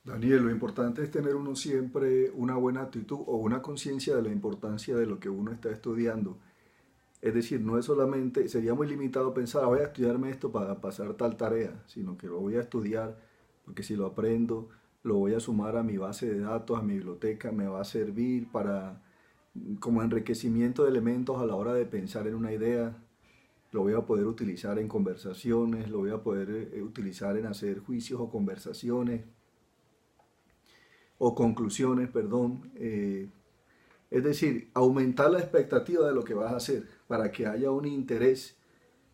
Daniel, lo importante es tener uno siempre una buena actitud o una conciencia de la importancia de lo que uno está estudiando. Es decir, no es solamente, sería muy limitado pensar, voy a estudiarme esto para pasar tal tarea, sino que lo voy a estudiar porque si lo aprendo, lo voy a sumar a mi base de datos, a mi biblioteca, me va a servir para como enriquecimiento de elementos a la hora de pensar en una idea, lo voy a poder utilizar en conversaciones, lo voy a poder utilizar en hacer juicios o conversaciones o conclusiones, perdón. Es decir, aumentar la expectativa de lo que vas a hacer para que haya un interés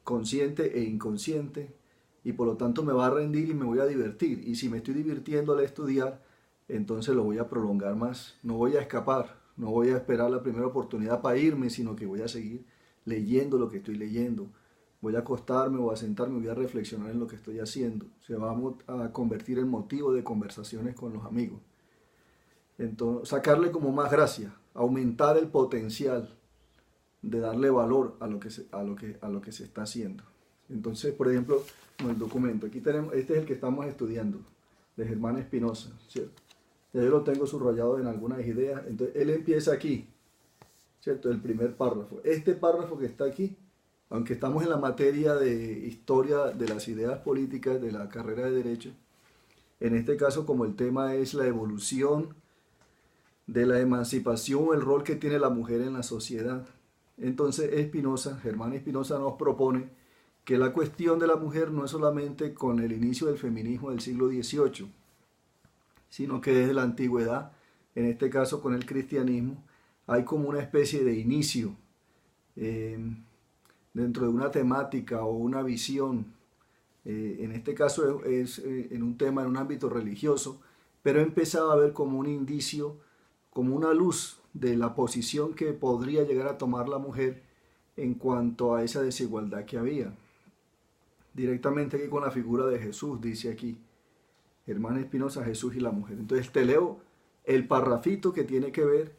consciente e inconsciente y por lo tanto me va a rendir y me voy a divertir. Y si me estoy divirtiendo al estudiar, entonces lo voy a prolongar más. No voy a escapar, no voy a esperar la primera oportunidad para irme, sino que voy a seguir leyendo lo que estoy leyendo. Voy a acostarme o a sentarme, voy a reflexionar en lo que estoy haciendo. Se va a convertir en motivo de conversaciones con los amigos. Entonces, sacarle como más gracia, aumentar el potencial de darle valor a lo que se está haciendo. Entonces, por ejemplo, en el documento, aquí tenemos, este es el que estamos estudiando, de Germán Espinosa, ¿cierto? Ya yo lo tengo subrayado en algunas ideas. Entonces, él empieza aquí, ¿cierto? El primer párrafo. Este párrafo que está aquí, aunque estamos en la materia de historia de las ideas políticas de la carrera de Derecho, en este caso, como el tema es la evolución de la emancipación, el rol que tiene la mujer en la sociedad. Entonces Espinosa, Germán Espinosa nos propone que la cuestión de la mujer no es solamente con el inicio del feminismo del siglo XVIII, sino que desde la antigüedad, en este caso con el cristianismo, hay como una especie de inicio eh, dentro de una temática o una visión. En este caso es en un tema, en un ámbito religioso, pero empezaba a ver como un indicio, como una luz de la posición que podría llegar a tomar la mujer en cuanto a esa desigualdad que había. Directamente aquí con la figura de Jesús, dice aquí, Germán Espinosa, Jesús y la mujer. Entonces te leo el parrafito que tiene que ver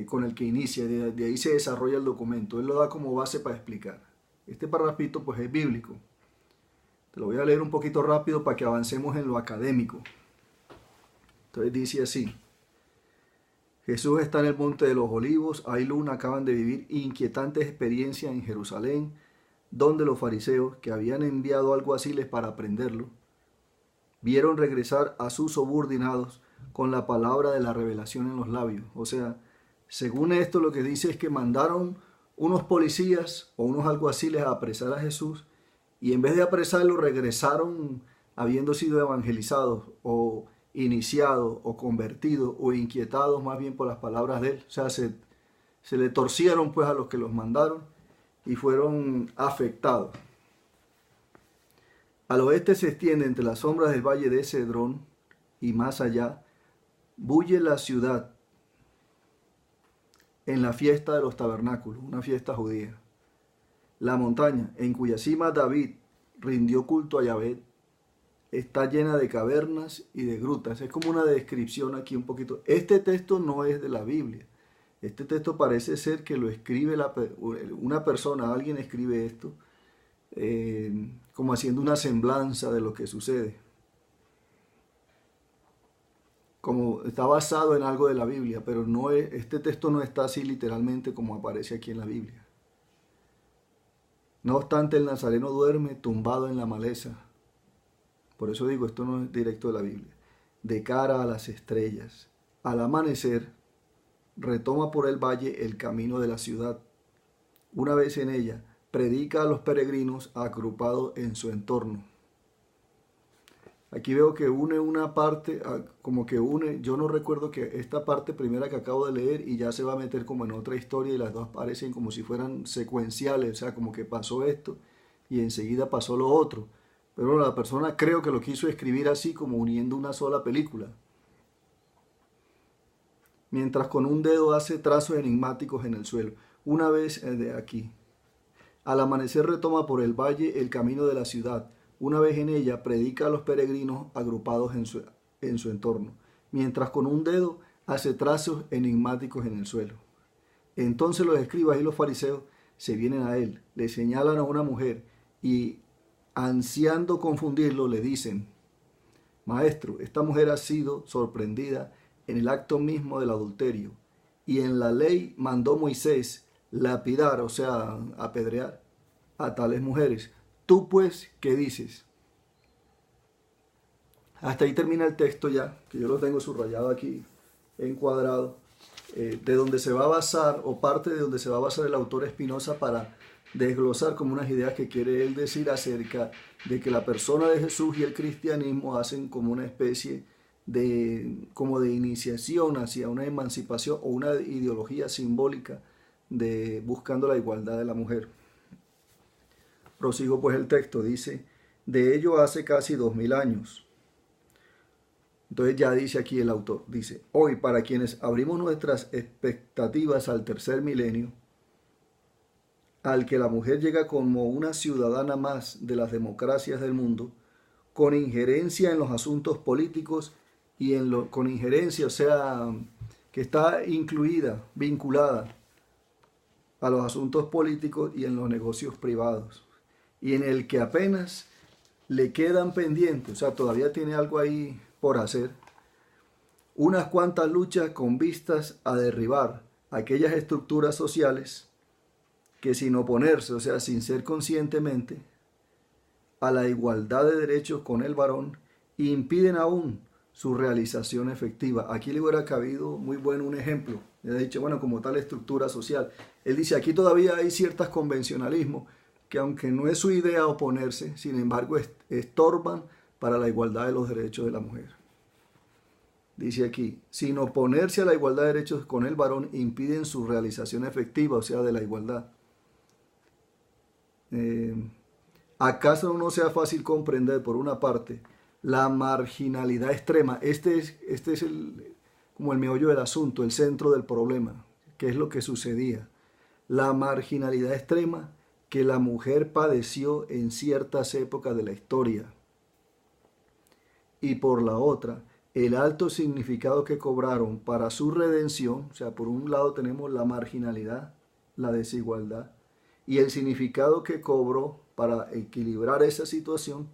con el que inicia, de ahí se desarrolla el documento, él lo da como base para explicar. Este parrafito pues es bíblico. Te lo voy a leer un poquito rápido para que avancemos en lo académico. Entonces dice así. Jesús está en el Monte de los Olivos, hay luna, acaban de vivir inquietantes experiencias en Jerusalén, donde los fariseos, que habían enviado alguaciles para prenderlo, vieron regresar a sus subordinados con la palabra de la revelación en los labios. O sea, según esto lo que dice es que mandaron unos policías o unos alguaciles a apresar a Jesús y en vez de apresarlo regresaron habiendo sido evangelizados o iniciados o convertidos o inquietados más bien por las palabras de él. O sea, se le torcieron pues a los que los mandaron y fueron afectados. Al oeste se extiende entre las sombras del valle de Cedrón y más allá, bulle la ciudad en la fiesta de los tabernáculos, una fiesta judía. La montaña en cuya cima David rindió culto a Yahvé está llena de cavernas y de grutas. Es como una descripción aquí un poquito. Este texto no es de la Biblia. Este texto parece ser que lo escribe una persona, alguien escribe esto, como haciendo una semblanza de lo que sucede. Como está basado en algo de la Biblia, pero no es, este texto no está así literalmente como aparece aquí en la Biblia. No obstante, el nazareno duerme tumbado en la maleza. Por eso digo, esto no es directo de la Biblia. De cara a las estrellas. Al amanecer, retoma por el valle el camino de la ciudad. Una vez en ella, predica a los peregrinos agrupados en su entorno. Aquí veo que une una parte, como que une, yo no recuerdo que esta parte primera que acabo de leer y ya se va a meter como en otra historia y las dos parecen como si fueran secuenciales, o sea, como que pasó esto y enseguida pasó lo otro. Pero la persona creo que lo quiso escribir así como uniendo una sola película. Mientras con un dedo hace trazos enigmáticos en el suelo. Una vez de aquí. Al amanecer retoma por el valle el camino de la ciudad. Una vez en ella predica a los peregrinos agrupados en su entorno. Mientras con un dedo hace trazos enigmáticos en el suelo. Entonces los escribas y los fariseos se vienen a él, le señalan a una mujer y ansiando confundirlo le dicen, Maestro, esta mujer ha sido sorprendida en el acto mismo del adulterio, y en la ley mandó Moisés lapidar, o sea, apedrear a tales mujeres. Tú pues, ¿qué dices? Hasta ahí termina el texto ya, que yo lo tengo subrayado aquí, encuadrado, de donde se va a basar, o parte de donde se va a basar el autor Espinosa para desglosar como unas ideas que quiere él decir acerca de que la persona de Jesús y el cristianismo hacen como una especie como de iniciación hacia una emancipación o una ideología simbólica de buscando la igualdad de la mujer. Prosigo pues el texto, dice, de ello hace casi 2000 años. Entonces ya dice aquí el autor, dice, hoy para quienes abrimos nuestras expectativas al tercer milenio, al que la mujer llega como una ciudadana más de las democracias del mundo, con injerencia en los asuntos políticos y con injerencia, o sea, que está incluida, vinculada a los asuntos políticos y en los negocios privados, y en el que apenas le quedan pendientes, o sea, todavía tiene algo ahí por hacer, unas cuantas luchas con vistas a derribar aquellas estructuras sociales que sin oponerse, o sea, sin ser conscientemente, a la igualdad de derechos con el varón, impiden aún su realización efectiva. Aquí le hubiera cabido muy bueno un ejemplo. Le he dicho, bueno, como tal estructura social. Él dice, aquí todavía hay ciertos convencionalismos que aunque no es su idea oponerse, sin embargo estorban para la igualdad de los derechos de la mujer. Dice aquí, sin oponerse a la igualdad de derechos con el varón, impiden su realización efectiva, o sea, de la igualdad. ¿Acaso no sea fácil comprender, por una parte, la marginalidad extrema? Este es como el meollo del asunto, el centro del problema. ¿Qué es lo que sucedía? La marginalidad extrema que la mujer padeció en ciertas épocas de la historia. Y por la otra, el alto significado que cobraron para su redención, o sea, por un lado tenemos la marginalidad, la desigualdad, y el significado que cobró para equilibrar esa situación,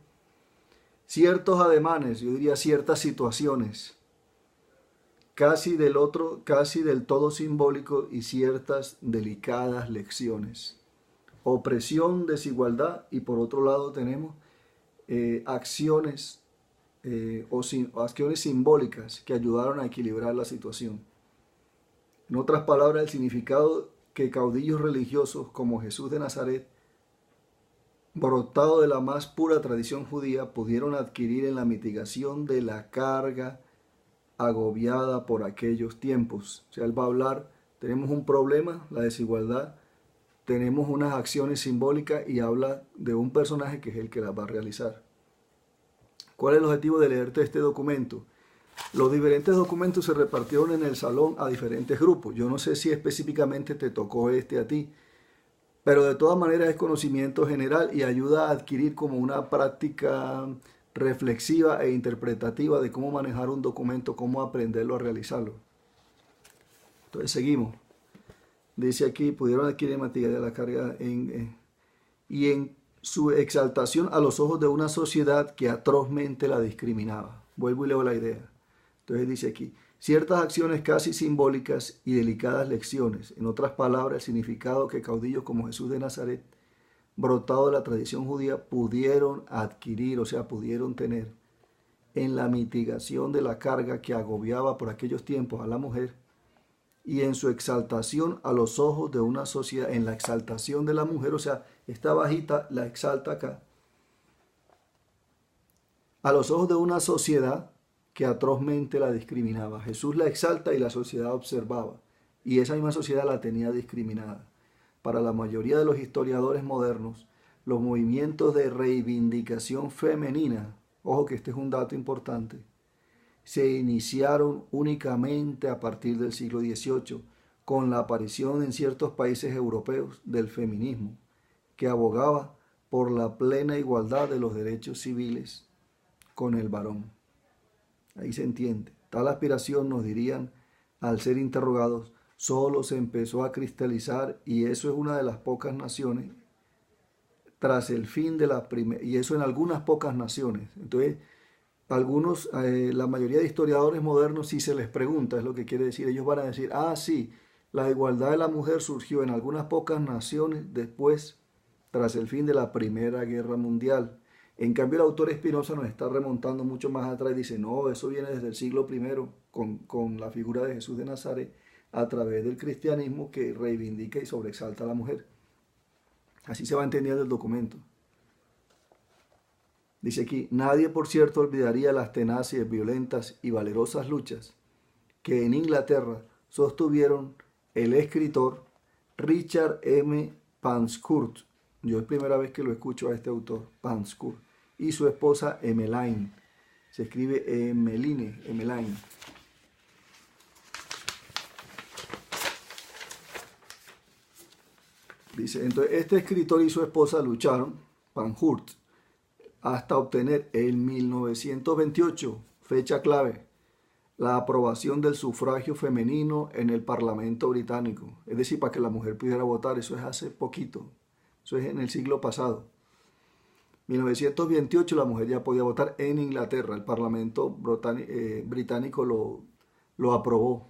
ciertos ademanes, yo diría ciertas situaciones, casi del todo simbólico y ciertas delicadas lecciones. Opresión, desigualdad y por otro lado tenemos acciones acciones simbólicas que ayudaron a equilibrar la situación. En otras palabras, el significado que caudillos religiosos como Jesús de Nazaret, brotado de la más pura tradición judía, pudieron adquirir en la mitigación de la carga agobiada por aquellos tiempos. O sea, él va a hablar, tenemos un problema, la desigualdad, tenemos unas acciones simbólicas y habla de un personaje que es el que las va a realizar. ¿Cuál es el objetivo de leerte este documento? Los diferentes documentos se repartieron en el salón a diferentes grupos. Yo no sé si específicamente te tocó este a ti, pero de todas maneras es conocimiento general y ayuda a adquirir como una práctica reflexiva e interpretativa de cómo manejar un documento, cómo aprenderlo a realizarlo. Entonces seguimos. Dice aquí, pudieron adquirir material de la carga y en su exaltación a los ojos de una sociedad que atrozmente la discriminaba. Vuelvo y leo la idea. Entonces dice aquí, ciertas acciones casi simbólicas y delicadas lecciones, en otras palabras, el significado que caudillos como Jesús de Nazaret, brotado de la tradición judía, pudieron adquirir, o sea, pudieron tener en la mitigación de la carga que agobiaba por aquellos tiempos a la mujer y en su exaltación a los ojos de una sociedad, en la exaltación de la mujer, o sea, esta bajita la exalta acá, a los ojos de una sociedad que atrozmente la discriminaba. Jesús la exalta y la sociedad observaba, y esa misma sociedad la tenía discriminada. Para la mayoría de los historiadores modernos, los movimientos de reivindicación femenina, ojo que este es un dato importante, se iniciaron únicamente a partir del siglo XVIII, con la aparición en ciertos países europeos del feminismo, que abogaba por la plena igualdad de los derechos civiles con el varón. Ahí se entiende. Tal aspiración, nos dirían, al ser interrogados, solo se empezó a cristalizar, y eso es una de las pocas naciones, tras el fin de la primera, y eso en algunas pocas naciones. Entonces, algunos, la mayoría de historiadores modernos, si se les pregunta, es lo que quiere decir, ellos van a decir, ah, sí, la igualdad de la mujer surgió en algunas pocas naciones después, tras el fin de la Primera Guerra Mundial. En cambio, el autor Espinosa nos está remontando mucho más atrás y dice, no, eso viene desde el siglo I con la figura de Jesús de Nazaret a través del cristianismo que reivindica y sobreexalta a la mujer. Así se va entendiendo el documento. Dice aquí, nadie por cierto olvidaría las tenaces, violentas y valerosas luchas que en Inglaterra sostuvieron el escritor Richard M. Pankhurst, yo es primera vez que lo escucho a este autor, Pankhurst, y su esposa Emmeline, se escribe Emmeline. Dice, entonces este escritor y su esposa lucharon, Pankhurst, hasta obtener en 1928, fecha clave, la aprobación del sufragio femenino en el Parlamento británico. Es decir, para que la mujer pudiera votar, eso es hace poquito, eso es en el siglo pasado. 1928 la mujer ya podía votar en Inglaterra, el Parlamento británico lo aprobó.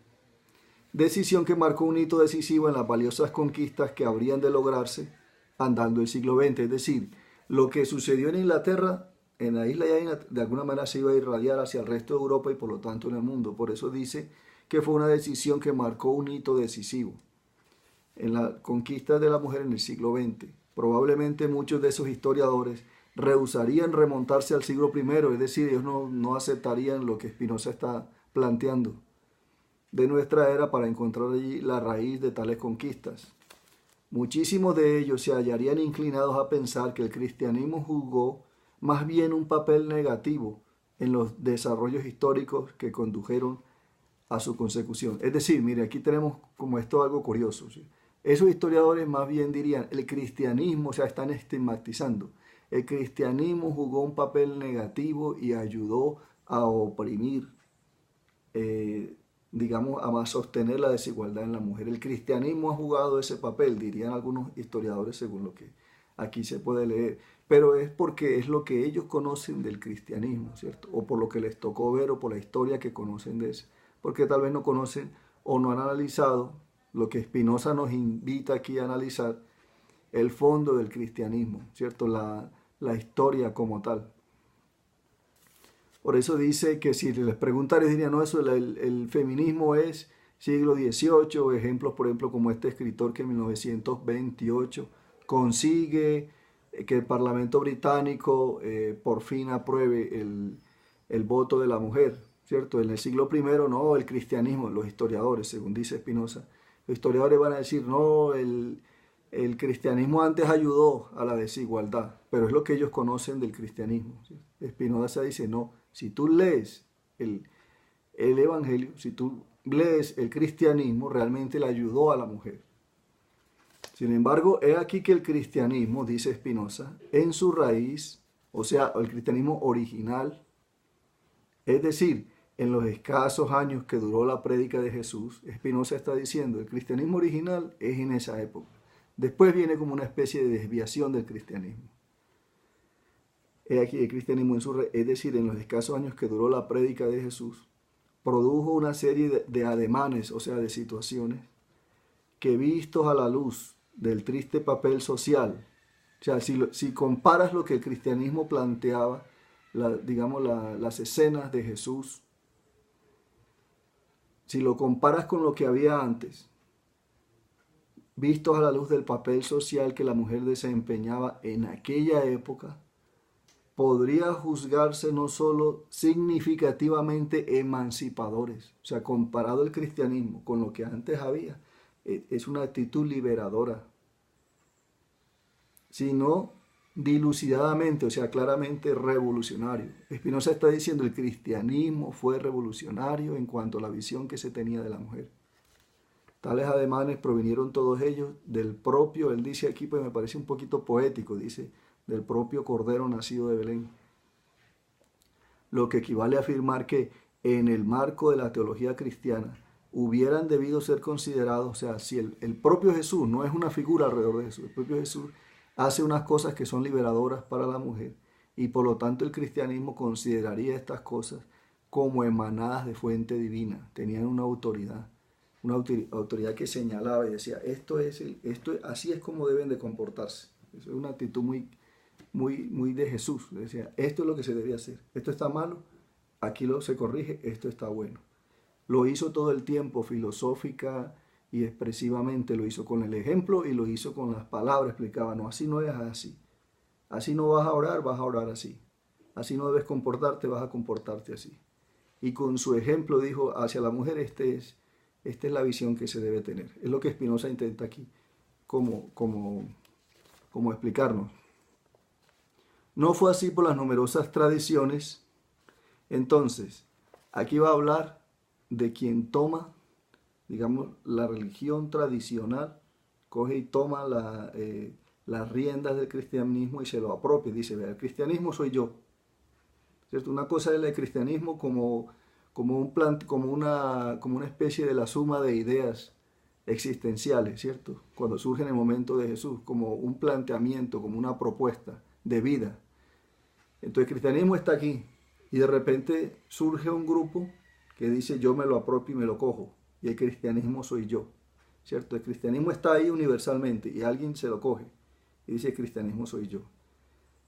Decisión que marcó un hito decisivo en las valiosas conquistas que habrían de lograrse andando el siglo XX, es decir, lo que sucedió en Inglaterra, en la isla ya de alguna manera se iba a irradiar hacia el resto de Europa y por lo tanto en el mundo. Por eso dice que fue una decisión que marcó un hito decisivo en la conquista de la mujer en el siglo XX. Probablemente muchos de esos historiadores rehusarían remontarse al siglo I, es decir, ellos no aceptarían lo que Spinoza está planteando de nuestra era para encontrar allí la raíz de tales conquistas. Muchísimos de ellos se hallarían inclinados a pensar que el cristianismo jugó más bien un papel negativo en los desarrollos históricos que condujeron a su consecución. Es decir, mire, aquí tenemos como esto algo curioso, ¿sí? Esos historiadores más bien dirían, el cristianismo, o sea, están estigmatizando, el cristianismo jugó un papel negativo y ayudó a oprimir, digamos, a sostener la desigualdad en la mujer. El cristianismo ha jugado ese papel, dirían algunos historiadores, según lo que aquí se puede leer, pero es porque es lo que ellos conocen del cristianismo, ¿cierto? O por lo que les tocó ver o por la historia que conocen de eso, porque tal vez no conocen o no han analizado lo que Spinoza nos invita aquí a analizar, el fondo del cristianismo, ¿cierto? La historia como tal. Por eso dice que si les preguntara, dirían, no, eso, el feminismo es siglo XVIII, ejemplos, por ejemplo, como este escritor que en 1928 consigue que el Parlamento británico por fin apruebe el voto de la mujer, ¿cierto? En el siglo I, no, el cristianismo, los historiadores, según dice Spinoza, los historiadores van a decir, no, el cristianismo antes ayudó a la desigualdad, pero es lo que ellos conocen del cristianismo, ¿sí? Spinoza dice, no, si tú lees el Evangelio, si tú lees el cristianismo, realmente le ayudó a la mujer. Sin embargo, he aquí que el cristianismo, dice Spinoza, en su raíz, o sea, el cristianismo original, es decir, en los escasos años que duró la prédica de Jesús, Spinoza está diciendo, el cristianismo original es en esa época. Después viene como una especie de desviación del cristianismo. He aquí el cristianismo en su raíz, es decir, en los escasos años que duró la prédica de Jesús, produjo una serie de ademanes, o sea, de situaciones, que vistos a la luz del triste papel social, o sea, si comparas lo que el cristianismo planteaba, las escenas de Jesús, si lo comparas con lo que había antes, vistos a la luz del papel social que la mujer desempeñaba en aquella época, podría juzgarse no solo significativamente emancipadores, o sea, comparado el cristianismo con lo que antes había, es una actitud liberadora, sino dilucidadamente, o sea, claramente revolucionario. Spinoza está diciendo el cristianismo fue revolucionario en cuanto a la visión que se tenía de la mujer. Tales ademanes provinieron todos ellos del propio, él dice aquí, pues me parece un poquito poético, dice, del propio Cordero nacido de Belén. Lo que equivale a afirmar que en el marco de la teología cristiana hubieran debido ser considerados, o sea, si el propio Jesús no es una figura alrededor de Jesús, el propio Jesús hace unas cosas que son liberadoras para la mujer, y por lo tanto el cristianismo consideraría estas cosas como emanadas de fuente divina, tenían una autoridad que señalaba y decía, así es como deben de comportarse. Eso es una actitud muy de Jesús. Decía, esto es lo que se debe hacer, esto está malo, aquí se corrige, esto está bueno. Lo hizo todo el tiempo, filosófica y expresivamente, lo hizo con el ejemplo y lo hizo con las palabras, explicaba, no, así no es así. Así no vas a orar así. Así no debes comportarte, vas a comportarte así. Y con su ejemplo dijo hacia la mujer, esta es la visión que se debe tener. Es lo que Spinoza intenta aquí como explicarnos. No fue así por las numerosas tradiciones. Entonces, aquí va a hablar de quien toma, digamos, la religión tradicional, coge y toma las riendas del cristianismo y se lo apropia. Dice, vea, el cristianismo soy yo. ¿Cierto? Una cosa es el cristianismo como una especie de la suma de ideas existenciales, ¿cierto? Cuando surge en el momento de Jesús, como un planteamiento, como una propuesta de vida. Entonces el cristianismo está aquí y de repente surge un grupo que dice yo me lo apropio y me lo cojo y el cristianismo soy yo, ¿cierto? El cristianismo está ahí universalmente y alguien se lo coge y dice el cristianismo soy yo.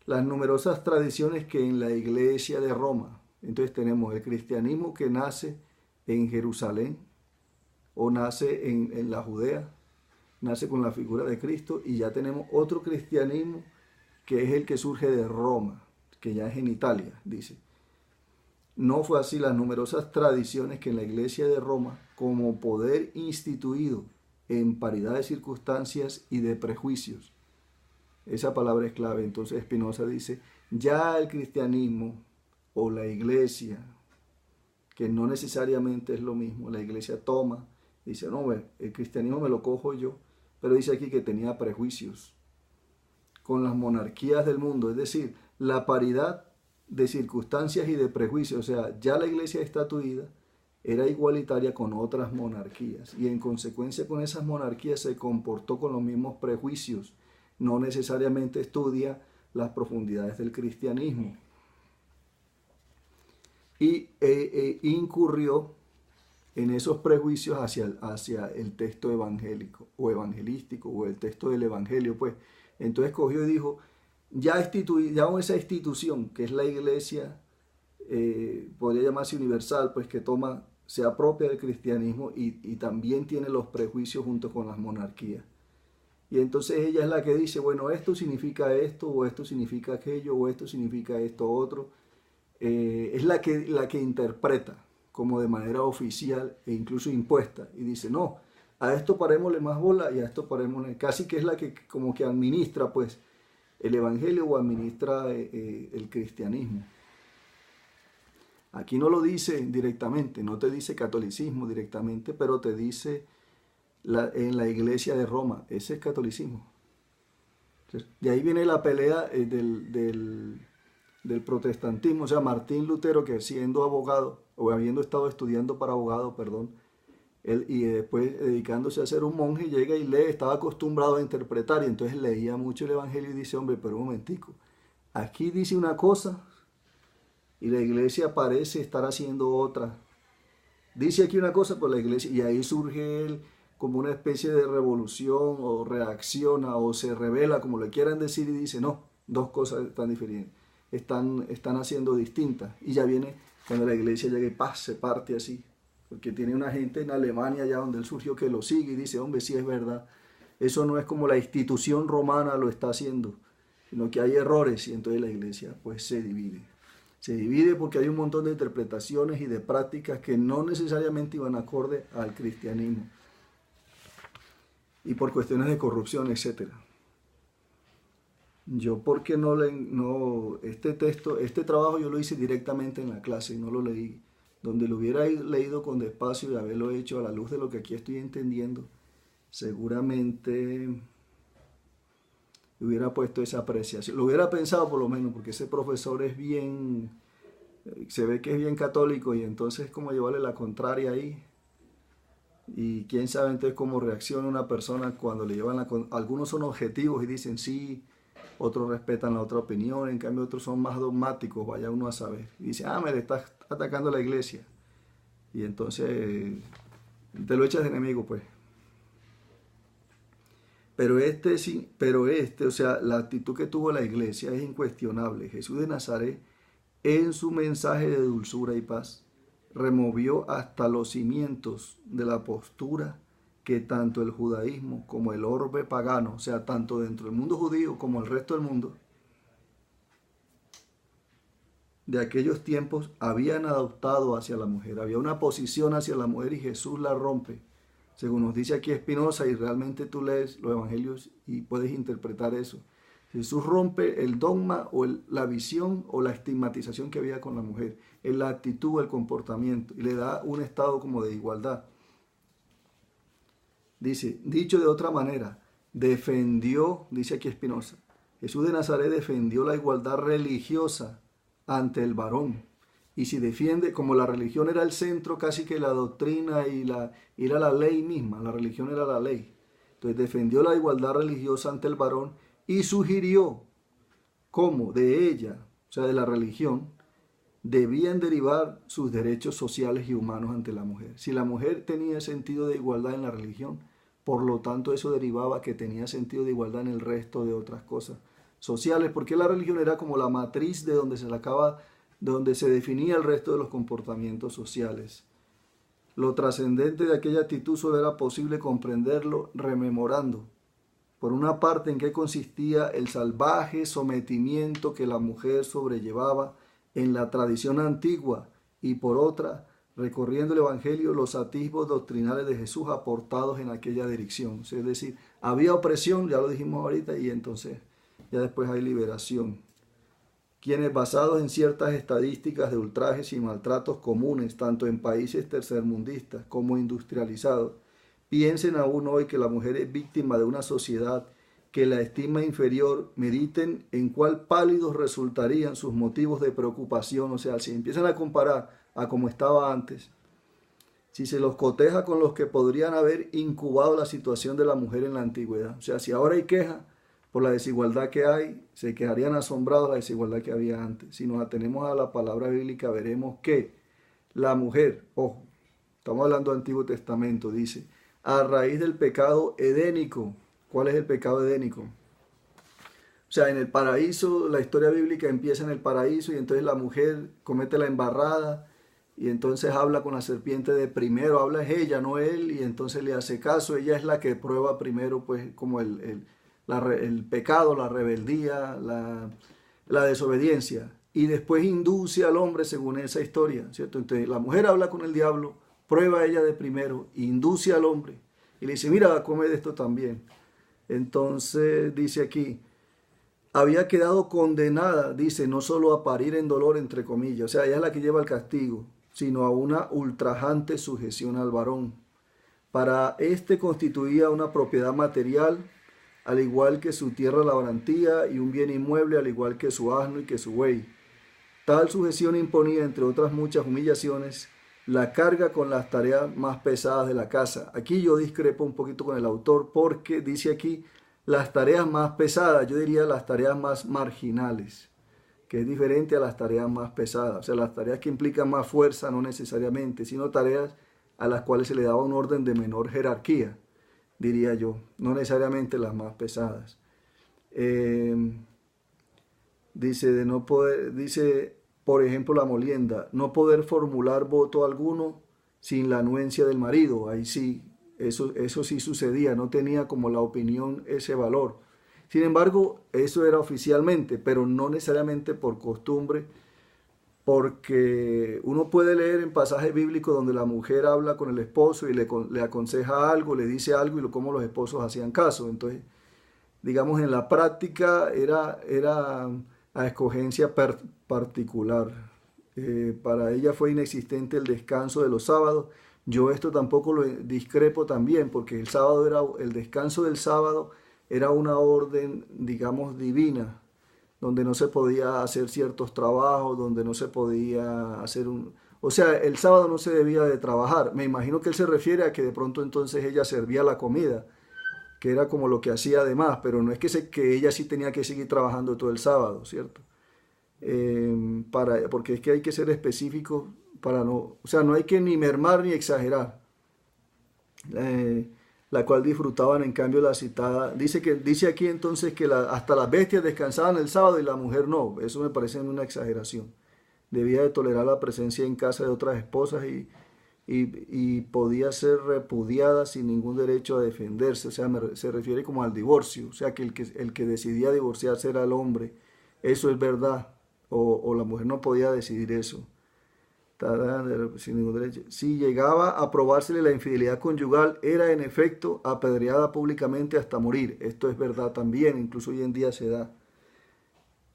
Las numerosas tradiciones que en la iglesia de Roma, entonces tenemos el cristianismo que nace en Jerusalén o nace en la Judea, nace con la figura de Cristo y ya tenemos otro cristianismo que es el que surge de Roma, que ya es en Italia, dice. No fue así las numerosas tradiciones que en la iglesia de Roma, como poder instituido en paridad de circunstancias y de prejuicios. Esa palabra es clave. Entonces Spinoza dice, ya el cristianismo o la iglesia, que no necesariamente es lo mismo, la iglesia toma, dice, no, el cristianismo me lo cojo yo, pero dice aquí que tenía prejuicios con las monarquías del mundo, es decir, la paridad de circunstancias y de prejuicios, o sea, ya la iglesia estatuida era igualitaria con otras monarquías y en consecuencia con esas monarquías se comportó con los mismos prejuicios, no necesariamente estudia las profundidades del cristianismo y incurrió en esos prejuicios hacia el texto evangélico o evangelístico o el texto del evangelio, pues entonces cogió y dijo, ya esa institución que es la iglesia, podría llamarse universal, pues que se apropia del cristianismo y también tiene los prejuicios junto con las monarquías. Y entonces ella es la que dice, bueno, esto significa esto, o esto significa aquello, o esto significa esto otro. Es la que interpreta como de manera oficial e incluso impuesta. Y dice, no, a esto parémosle más bola y a esto parémosle. Casi que es la que como que administra pues el evangelio o administra el cristianismo. Aquí no lo dice directamente, no te dice catolicismo directamente, pero te dice en la iglesia de Roma, ese es catolicismo. De ahí viene la pelea del protestantismo, o sea, Martín Lutero, que siendo abogado, o habiendo estado estudiando para abogado, perdón, y después dedicándose a ser un monje, llega y lee, estaba acostumbrado a interpretar, y entonces leía mucho el evangelio y dice, hombre, pero un momentico, aquí dice una cosa, y la iglesia parece estar haciendo otra. Dice aquí una cosa, pues la iglesia, y ahí surge él como una especie de revolución, o reacciona, o se revela, como le quieran decir, y dice, no, dos cosas están diferentes, están haciendo distintas. Y ya viene cuando la iglesia llega y paz, se parte así, porque tiene una gente en Alemania, allá donde él surgió, que lo sigue y dice, hombre, sí es verdad, eso no es como la institución romana lo está haciendo, sino que hay errores, y entonces la iglesia pues se divide. Se divide porque hay un montón de interpretaciones y de prácticas que no necesariamente iban acorde al cristianismo. Y por cuestiones de corrupción, etc. Yo, ¿por qué este trabajo yo lo hice directamente en la clase, no lo leí? Donde lo hubiera leído con despacio y haberlo hecho a la luz de lo que aquí estoy entendiendo, seguramente hubiera puesto esa apreciación. Lo hubiera pensado por lo menos, porque ese profesor se ve que es bien católico y entonces es como llevarle la contraria ahí. Y quién sabe entonces cómo reacciona una persona cuando le llevan algunos son objetivos y dicen sí, otros respetan la otra opinión, en cambio otros son más dogmáticos, vaya uno a saber. Y dice, me le estás atacando a la iglesia. Y entonces te lo echas de enemigo, pues. Pero o sea, la actitud que tuvo la iglesia es incuestionable. Jesús de Nazaret, en su mensaje de dulzura y paz, removió hasta los cimientos de la postura que tanto el judaísmo como el orbe pagano, o sea, tanto dentro del mundo judío como el resto del mundo, de aquellos tiempos habían adoptado hacia la mujer. Había una posición hacia la mujer y Jesús la rompe. Según nos dice aquí Spinoza, y realmente tú lees los evangelios y puedes interpretar eso. Jesús rompe el dogma o la visión o la estigmatización que había con la mujer, en la actitud, el comportamiento, y le da un estado como de igualdad. Dice, dicho de otra manera, defendió, dice aquí Spinoza, Jesús de Nazaret defendió la igualdad religiosa ante el varón. Y si defiende, como la religión era el centro, casi que la doctrina era la ley misma, la religión era la ley. Entonces defendió la igualdad religiosa ante el varón y sugirió cómo de ella, o sea, de la religión, debían derivar sus derechos sociales y humanos ante la mujer. Si la mujer tenía sentido de igualdad en la religión, por lo tanto eso derivaba que tenía sentido de igualdad en el resto de otras cosas sociales, porque la religión era como la matriz de donde se sacaba, donde se definía el resto de los comportamientos sociales. Lo trascendente de aquella actitud solo era posible comprenderlo rememorando, por una parte, en qué consistía el salvaje sometimiento que la mujer sobrellevaba en la tradición antigua, y por otra, recorriendo el Evangelio, los atisbos doctrinales de Jesús aportados en aquella dirección. Es decir, había opresión, ya lo dijimos ahorita, y entonces ya después hay liberación. Quienes, basados en ciertas estadísticas de ultrajes y maltratos comunes, tanto en países tercermundistas como industrializados, piensen aún hoy que la mujer es víctima de una sociedad que la estima inferior, mediten en cuál pálidos resultarían sus motivos de preocupación. O sea, si empiezan a comparar a como estaba antes, si se los coteja con los que podrían haber incubado la situación de la mujer en la antigüedad. O sea, si ahora hay queja por la desigualdad que hay, se quedarían asombrados de la desigualdad que había antes. Si nos atenemos a la palabra bíblica, veremos que la mujer, ojo, estamos hablando del Antiguo Testamento, dice, a raíz del pecado edénico. ¿Cuál es el pecado edénico? O sea, en el paraíso, la historia bíblica empieza en el paraíso y entonces la mujer comete la embarrada y entonces habla con la serpiente de primero, habla es ella, no él, y entonces le hace caso. Ella es la que prueba primero, pues, como el pecado, la rebeldía, la desobediencia, y después induce al hombre según esa historia, ¿cierto? Entonces la mujer habla con el diablo, prueba ella de primero, induce al hombre y le dice, mira, come de esto también. Entonces dice aquí, había quedado condenada, dice, no solo a parir en dolor, entre comillas, o sea, ella es la que lleva el castigo, sino a una ultrajante sujeción al varón. Para éste constituía una propiedad material, al igual que su tierra labrantía, y un bien inmueble, al igual que su asno y que su buey. Tal sujeción imponía, entre otras muchas humillaciones, la carga con las tareas más pesadas de la casa. Aquí yo discrepo un poquito con el autor porque dice aquí las tareas más pesadas, yo diría las tareas más marginales, que es diferente a las tareas más pesadas. O sea, las tareas que implican más fuerza no necesariamente, sino tareas a las cuales se le daba un orden de menor jerarquía, diría yo, no necesariamente las más pesadas. Dice, por ejemplo, la molienda, no poder formular voto alguno sin la anuencia del marido. Ahí sí, eso sí sucedía, no tenía como la opinión ese valor. Sin embargo, eso era oficialmente, pero no necesariamente por costumbre, porque uno puede leer en pasajes bíblicos donde la mujer habla con el esposo y le aconseja algo, le dice algo y cómo los esposos hacían caso. Entonces, digamos, en la práctica era a escogencia particular. Para ella fue inexistente el descanso de los sábados. Yo esto tampoco lo discrepo también, porque el descanso del sábado era una orden, digamos, divina, donde no se podía hacer ciertos trabajos, donde no se podía hacer O sea, el sábado no se debía de trabajar. Me imagino que él se refiere a que de pronto entonces ella servía la comida, que era como lo que hacía además, pero no es que ella sí tenía que seguir trabajando todo el sábado, ¿cierto? Porque es que hay que ser específico para no, o sea, no hay que ni mermar ni exagerar. La cual disfrutaban en cambio la citada. Dice aquí entonces que hasta las bestias descansaban el sábado y la mujer no. Eso me parece una exageración. Debía de tolerar la presencia en casa de otras esposas y podía ser repudiada sin ningún derecho a defenderse. O sea, se refiere como al divorcio. O sea, que el que decidía divorciarse era el hombre. Eso es verdad. O la mujer no podía decidir eso. Sin ningún derecho. Si llegaba a probársele la infidelidad conyugal, era en efecto apedreada públicamente hasta morir. Esto es verdad también, incluso hoy en día se da.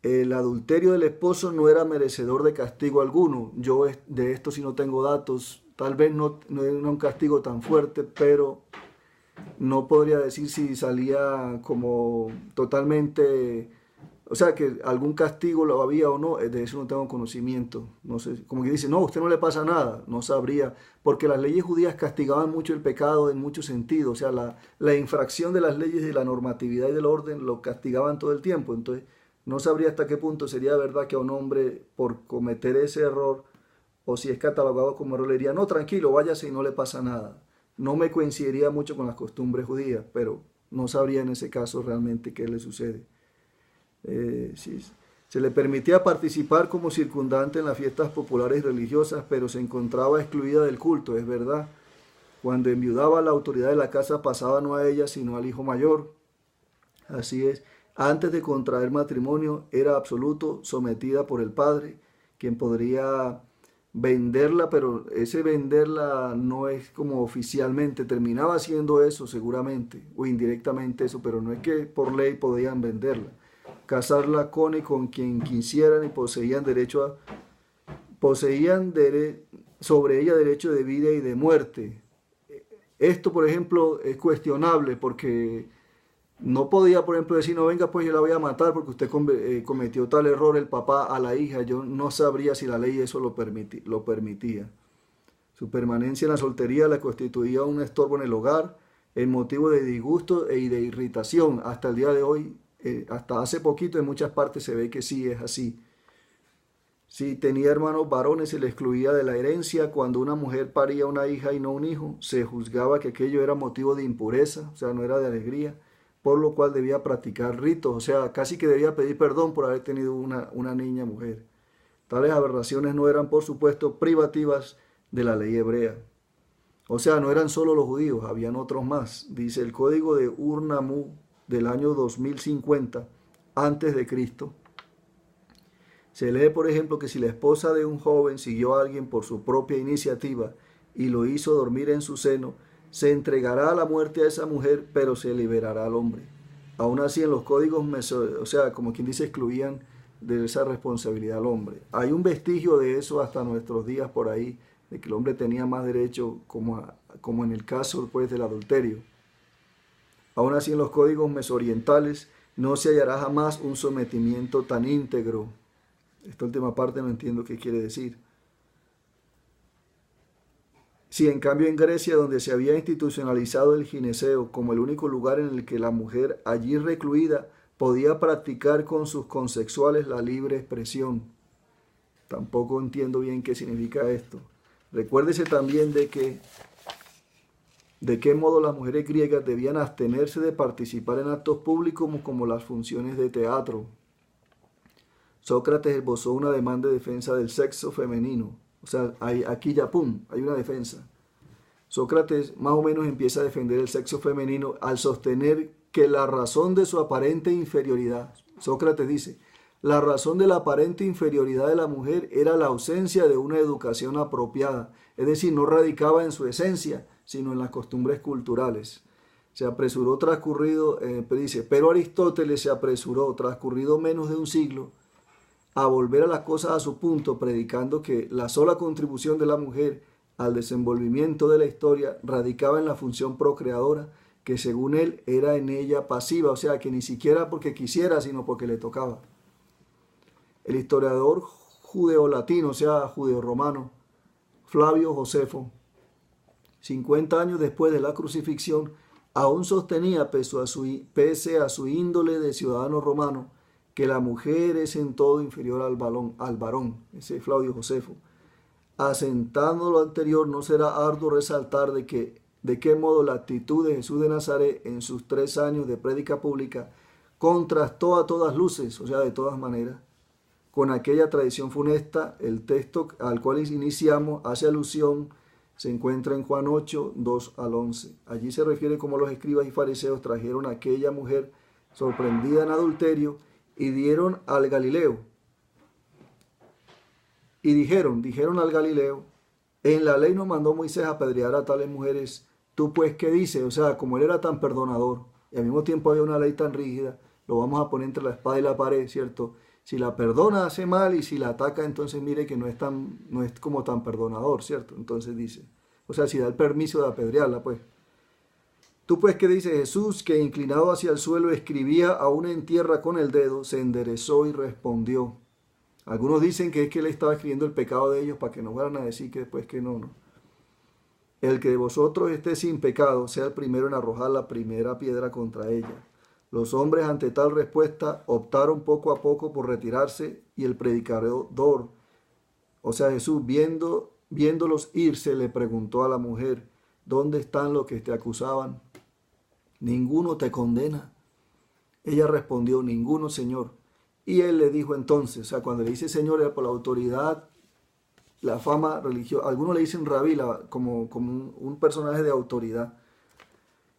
El adulterio del esposo no era merecedor de castigo alguno. Yo de esto sí no tengo datos. Tal vez no era un castigo tan fuerte, pero no podría decir si salía como totalmente, o sea, que algún castigo lo había o no, de eso no tengo conocimiento. No sé, como que dice, no, a usted no le pasa nada, no sabría, porque las leyes judías castigaban mucho el pecado en muchos sentidos, o sea, la infracción de las leyes y la normatividad y del orden lo castigaban todo el tiempo, entonces no sabría hasta qué punto sería verdad que a un hombre por cometer ese error, o si es catalogado como error, le diría, no, tranquilo, váyase y no le pasa nada. No me coincidiría mucho con las costumbres judías, pero no sabría en ese caso realmente qué le sucede. Sí. Se le permitía participar como circundante en las fiestas populares y religiosas, pero se encontraba excluida del culto, es verdad. Cuando enviudaba, la autoridad de la casa pasaba no a ella, sino al hijo mayor. Así es. Antes de contraer matrimonio, era absoluto, sometida por el padre, quien podría venderla, pero ese venderla no es como oficialmente, terminaba haciendo eso seguramente, o indirectamente eso, pero no es que por ley podían venderla. Casarla con y con quien quisieran y sobre ella derecho de vida y de muerte. Esto, por ejemplo, es cuestionable porque no podía, por ejemplo, decir, no, venga, pues yo la voy a matar porque usted cometió tal error, el papá a la hija. Yo no sabría si la ley eso lo permitía. Su permanencia en la soltería la constituía un estorbo en el hogar, el motivo de disgusto y de irritación. Hasta el día de hoy, hasta hace poquito en muchas partes se ve que sí es así. Si tenía hermanos varones, se le excluía de la herencia. Cuando una mujer paría una hija y no un hijo, se juzgaba que aquello era motivo de impureza, o sea, no era de alegría, por lo cual debía practicar ritos, o sea, casi que debía pedir perdón por haber tenido una niña mujer. Tales aberraciones no eran, por supuesto, privativas de la ley hebrea. O sea, no eran solo los judíos, habían otros más. Dice el código de Ur-Nammu del año 2050 antes de Cristo. Se lee, por ejemplo, que si la esposa de un joven siguió a alguien por su propia iniciativa y lo hizo dormir en su seno, se entregará a la muerte a esa mujer, pero se liberará al hombre. Aún así, en los códigos, o sea, como quien dice, excluían de esa responsabilidad al hombre. Hay un vestigio de eso hasta nuestros días por ahí, de que el hombre tenía más derecho, como en el caso pues, del adulterio. Aún así, en los códigos mesorientales no se hallará jamás un sometimiento tan íntegro. Esta última parte no entiendo qué quiere decir. Si en cambio en Grecia, donde se había institucionalizado el gineceo como el único lugar en el que la mujer allí recluida podía practicar con sus consexuales la libre expresión. Tampoco entiendo bien qué significa esto. Recuérdese también de qué modo las mujeres griegas debían abstenerse de participar en actos públicos como las funciones de teatro. Sócrates esbozó una demanda de defensa del sexo femenino. O sea, aquí ya, pum, hay una defensa. Sócrates más o menos empieza a defender el sexo femenino al sostener que la razón de su aparente inferioridad, Sócrates dice, la razón de la aparente inferioridad de la mujer era la ausencia de una educación apropiada, es decir, no radicaba en su esencia, sino en las costumbres culturales. Se apresuró pero Aristóteles se apresuró, transcurrido menos de un siglo, a volver a las cosas a su punto, predicando que la sola contribución de la mujer al desenvolvimiento de la historia radicaba en la función procreadora, que según él era en ella pasiva, o sea, que ni siquiera porque quisiera, sino porque le tocaba. El historiador judeo-latino, o sea, judeo-romano, Flavio Josefo, 50 años después de la crucifixión, Aún sostenía, pese a su índole de ciudadano romano, que la mujer es en todo inferior al varón, ese es Flavio Josefo. Asentando lo anterior, no será arduo resaltar de qué modo la actitud de Jesús de Nazaret en sus 3 años de prédica pública contrastó a todas luces, o sea, de todas maneras, con aquella tradición funesta. El texto al cual iniciamos hace alusión, se encuentra en Juan 8, 2 al 11. Allí se refiere cómo los escribas y fariseos trajeron a aquella mujer sorprendida en adulterio y dieron al Galileo. Y dijeron al Galileo, en la ley nos mandó Moisés a apedrear a tales mujeres. ¿Tú pues qué dices? O sea, como él era tan perdonador y al mismo tiempo había una ley tan rígida, lo vamos a poner entre la espada y la pared, ¿cierto? Si la perdona hace mal y si la ataca, entonces mire que no es como tan perdonador, ¿cierto? Entonces dice, o sea, si da el permiso de apedrearla, pues. Tú pues que dice Jesús, que inclinado hacia el suelo escribía aún en tierra con el dedo, se enderezó y respondió. Algunos dicen que es que él estaba escribiendo el pecado de ellos para que no fueran a decir que después que no. El que de vosotros esté sin pecado, sea el primero en arrojar la primera piedra contra ella. Los hombres ante tal respuesta optaron poco a poco por retirarse y el predicador, o sea Jesús, viéndolos irse, le preguntó a la mujer, ¿dónde están los que te acusaban? ¿Ninguno te condena? Ella respondió, ninguno, Señor. Y él le dijo entonces, o sea, cuando le dice Señor era por la autoridad, la fama religiosa, algunos le dicen rabí, como un personaje de autoridad.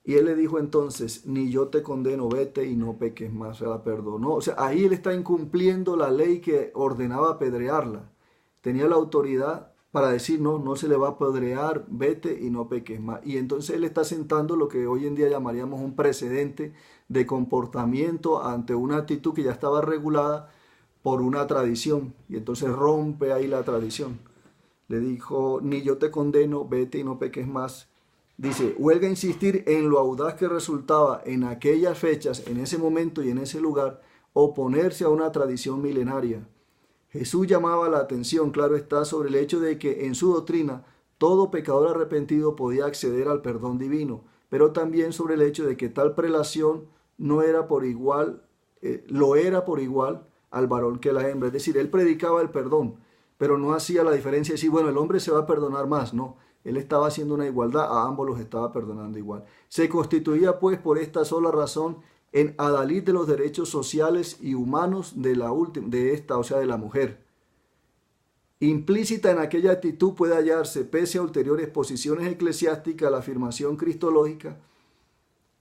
Y él le dijo entonces, ni yo te condeno, vete y no peques más. Se la perdonó. O sea, ahí él está incumpliendo la ley que ordenaba apedrearla. Tenía la autoridad para decir, no se le va a apedrear, vete y no peques más. Y entonces él está sentando lo que hoy en día llamaríamos un precedente de comportamiento ante una actitud que ya estaba regulada por una tradición. Y entonces rompe ahí la tradición. Le dijo, ni yo te condeno, vete y no peques más. Dice, huelga insistir en lo audaz que resultaba en aquellas fechas, en ese momento y en ese lugar, oponerse a una tradición milenaria. Jesús llamaba la atención, claro está, sobre el hecho de que en su doctrina todo pecador arrepentido podía acceder al perdón divino, pero también sobre el hecho de que tal prelación no era por igual, lo era por igual al varón que la hembra. Es decir, él predicaba el perdón, pero no hacía la diferencia de decir, bueno, el hombre se va a perdonar más, no. Él estaba haciendo una igualdad, a ambos los estaba perdonando igual. Se constituía pues por esta sola razón en adalid de los derechos sociales y humanos de la mujer. Implícita en aquella actitud puede hallarse, pese a ulteriores posiciones eclesiásticas, la afirmación cristológica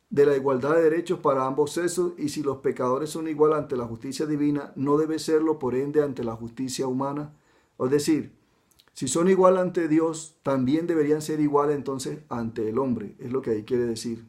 de la igualdad de derechos para ambos sexos, y si los pecadores son igual ante la justicia divina, no debe serlo por ende ante la justicia humana. Es decir, si son igual ante Dios, también deberían ser igual entonces ante el hombre, es lo que ahí quiere decir.